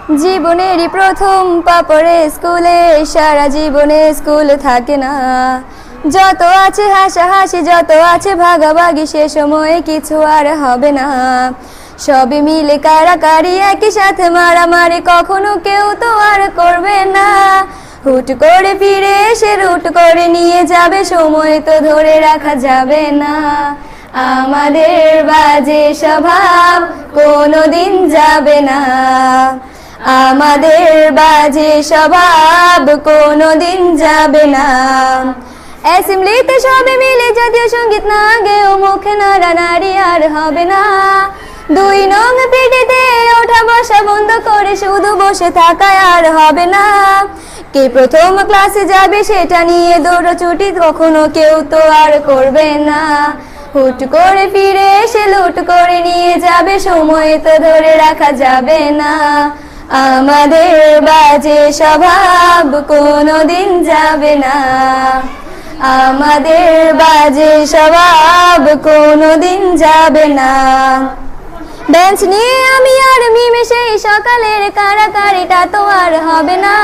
জীবনেরই প্রথম পা পড়ে স্কুলে, সারা জীবনে স্কুল থাকে না। যত আছে হাসাহাসি, যত আছে ভাগাভাগি, সে সময়ে কিছু আর হবে না। সবে মিলে কারাকারি, একই সাথে মারামারি, কখনো কেউ তো আর করবে না। হুট করে ফিরে এসে রুট করে নিয়ে যাবে, সময় তো ধরে রাখা যাবে না। আমাদের বাজে স্বভাব কোনোদিন যাবে না, আমাদের বাজে স্বভাব কোনোদিন যাবে না। অ্যাসেম্বলিতে সবে মিলে জাতীয় সঙ্গীত না গেয়েও মুখে নাড়ানাড়ি আর হবে না। 2 নং পিটিতে ওঠা বসা বন্ধ করে শুধু বসে থাকা আর হবে না। কে প্রথম ক্লাসে যাবে সেটা নিয়ে দৌড়ছুটি কখনো কেউ তো আর করবে না। হুট করে ফিরে এসে লুট করে নিয়ে যাবে, সময় তো ধরে রাখা যাবে না। আমাদের বাজে স্বভাব কোনোদিন যাবে না, আমাদের বাজে স্বভাব কোনোদিন যাবে না। বেঞ্চ নিয়ে আমি আর মিমে সেই সকালের কারাকারিটা তো আর হবে না।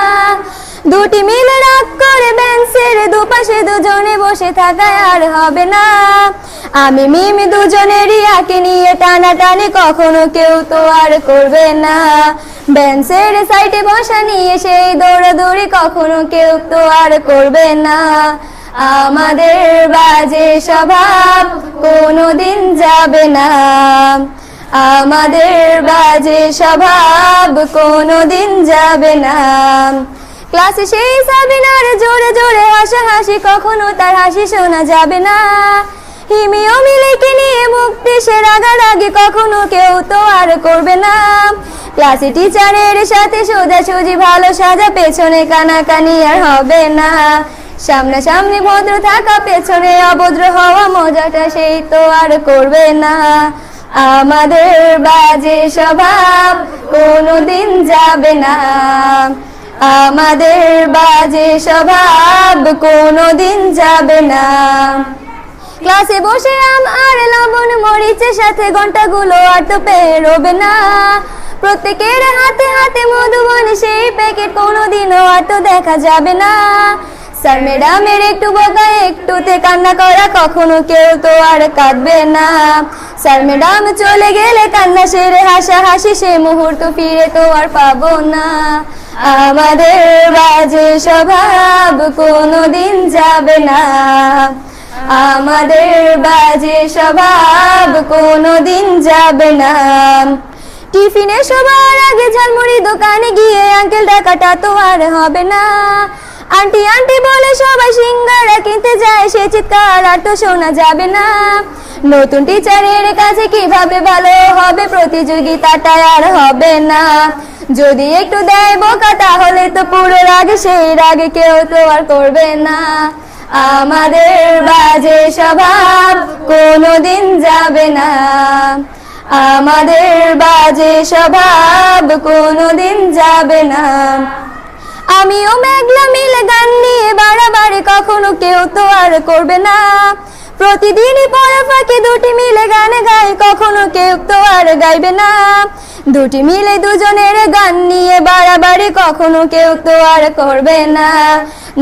দুটি মিলে রাগ করে বেঞ্চের দুপাশে দুজনে বসে থাকায় আর হবে না। আমি মিমি দুজনেরই আঁকে নিয়ে টানাটানি কখনো কেউ তো আর করবে না। বেঞ্চের সাইডে বসা নিয়ে সেই দৌড়াদৌড়ি কখনো কেউ তো আর করবে না। আমাদের বাজে স্বভাব কোনোদিন যাবে না, আমাদের বাজে স্বভাব কোনোদিন যাবে না। ক্লাসে সেই সাবিনার জোরে জোরে হাসাহাসি, কখনো তার হাসি শোনা যাবে না। হিমি ও মিলিকে নিয়ে মুক্তি সে রাগারাগি কখনো কেউ তো আর করবে না। ক্লাসে টিচারের সাথে সোজাসুজি ভালো সাজা, পেছনে কানাকানি আর হবে না। সামনাসামনি ভদ্র থাকা, পেছনে অভদ্র হওয়া, মজাটা সেই তো আর করবে না। আমাদের বাজে স্বভাব কোনোদিন যাবে না, আমাদের বাজে স্বভাব কোনোদিন যাবে না। ক্লাসে বসে আম আর লবণ মরিচের সাথে ঘন্টাগুলো আর তো পেরোবে না। প্রত্যেকের হাতে হাতে মধুবন সেই প্যাকেট কোনোদিনও আর তো দেখা যাবে না। স্যার ম্যাডামের একটু বকা একটুতে কান্না করা, কখনো কেউ তো আর কাঁদবে না। স্যার ম্যাডাম চলে গেলে কান্না সেরে হাসাহাসি, সে মুহূর্ত ফিরে তো আর পাবো না। আমাদের বাজে স্বভাব কোনোদিন যাবে না, আমাদের বাজে স্বভাব কোনোদিন যাবে না। টিফিনে সবার আগে ঝালমুড়ি দোকানে গিয়ে আঙ্কেল ডাকাটা তো আর হবে না। আন্টি আন্টি বলে সবাই সিঙ্গারা কিনতে যায়, সে চিৎকার আর তো শোনা যাবে না। নতুন টিচারের কাছে কিভাবে ভালো হবে, প্রতিযোগিতাটা আর হবে না। যদি একটু দেয় বোকা তাহলে তো পুরো রাগ, সেই রাগে কেউ তো আর করবে না। আমাদের বাজে স্বভাব কোনোদিন যাবে না, আমাদের বাজে স্বভাব কোনোদিন যাবে না। আমিও মেঘলা মিলে গান নিয়ে বাড়াবাড়ি, কখনো কেউ তো আর করবে না। প্রতিদিনই পড়া ফাঁকে দুটি মিলে গান গাই, কখনো কেউ তো আর গাইবে না। দুটি মিলে দুজনের গান নিয়ে বাড়াবাড়ি, কখনো কেউ তো আর করবে না।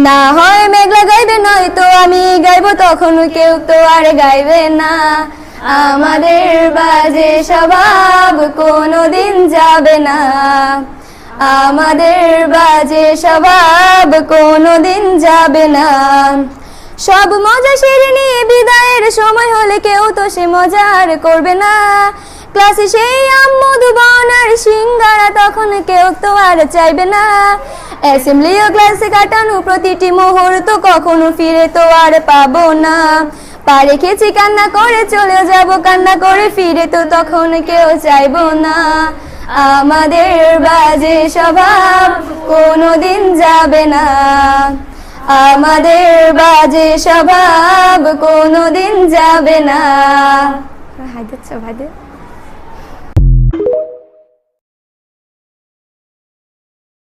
না হয় মেঘলা গাইবে, নয়তো আমি গাইবো, তখন কেউ তো আর গাইবে না। আমাদের বাজে স্বভাব কোনোদিন যাবে না, আমাদের বাজে স্বভাব কোনোদিন যাবে না। সব মজা সেরে নিয়ে বিদায়ের সময় হলে কেউ তো সে মজা আর করবে না। ক্লাসে সেই আম মধুবন আর সিঙ্গারা, তখন কেউ তো আর চাইবে না। অ্যাসেম্বলি ও ক্লাসে কাটানো প্রতিটি মুহূর্ত কখনো ফিরে তো আর পাবো না। পা রেখেছি কান্না করে চলে যাব, কান্না করে ফিরে তো তখন কেউ চাইবো না। আমাদের বাজে স্বভাব কোনোদিন যাবে না, আমাদের বাজে স্বভাব কোনোদিন যাবে না। হাই দিচ্ছ ভাই।